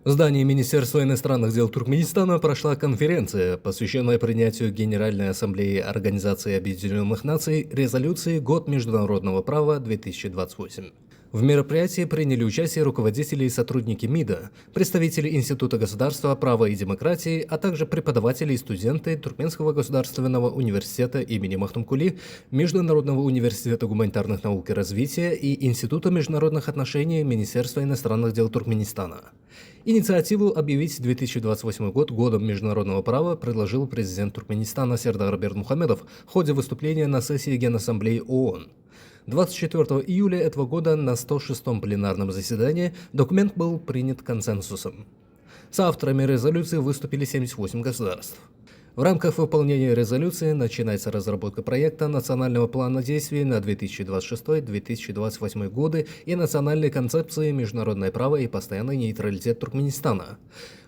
В здании Министерства иностранных дел Туркменистана прошла конференция, посвященная принятию Генеральной Ассамблеи Организации Объединенных Наций резолюции «Год международного права-2028». В мероприятии приняли участие руководители и сотрудники МИДа, представители Института государства, права и демократии, а также преподаватели и студенты Туркменского государственного университета имени Махтумкули, Международного университета гуманитарных наук и развития и Института международных отношений Министерства иностранных дел Туркменистана. Инициативу объявить 2028 год годом международного права предложил президент Туркменистана Сердар Бердмухамедов в ходе выступления на сессии Генассамблеи ООН. 24 июля этого года на 106-м пленарном заседании документ был принят консенсусом. Соавторами резолюции выступили 78 государств. В рамках выполнения резолюции начинается разработка проекта национального плана действий на 2026-2028 годы и национальной концепции международное право и постоянный нейтралитет Туркменистана.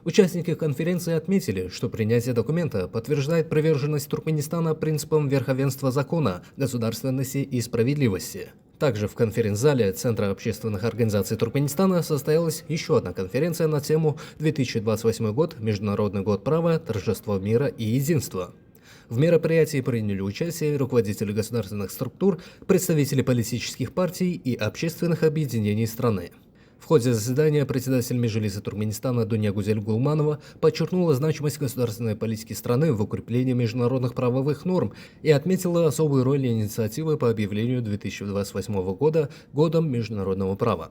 Участники конференции отметили, что принятие документа подтверждает приверженность Туркменистана принципам верховенства закона, государственности и справедливости. Также в конференц-зале Центра общественных организаций Туркменистана состоялась еще одна конференция на тему «2028 год. Международный год права, торжество мира и единства». В мероприятии приняли участие руководители государственных структур, представители политических партий и общественных объединений страны. В ходе заседания председатель Меджлиса Туркменистана Дуня Гузель Гулманова подчеркнула значимость государственной политики страны в укреплении международных правовых норм и отметила особую роль инициативы по объявлению 2028 года годом международного права.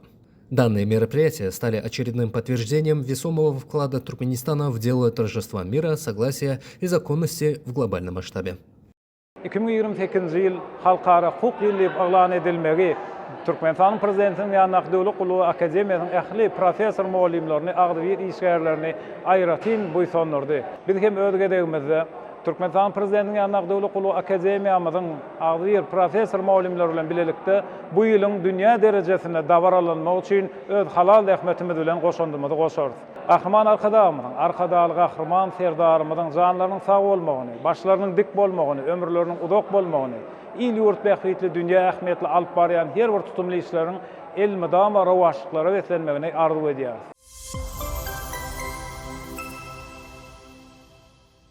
Данные мероприятия стали очередным подтверждением весомого вклада Туркменистана в дело торжества мира, согласия и законности в глобальном масштабе. 2028 yıl halkara hukuk yılı ilan edilmegi Türkmenistan prezidentinin yanındaki Devlet Kulu Akademiyasının ehli profesör muallimlerini, ağdavir işgärlerini ayratin buysonurdu. Biz hem özgedegimizde Türkmenistan prezidentinin yanındaki Devlet Kulu Akademiyamızın ağdavir profesör muallimler bilen bilelikte bu yılın dünya derecesinde davaralanmak için öz halal rahmetimiz bilen goşandığımızı goşarız. Kahraman arkadaşlarımızın, kahraman serdarımızın canlarının sağ olmağını, başlarının dik bolmağını, ömürlerinin uzak bolmağını, il yurt behritli, dünya ahmetli alıp barayan her bir tutumlu işlerin el-müdama ravaşlıklara veslenmegini arzu ediyoruz.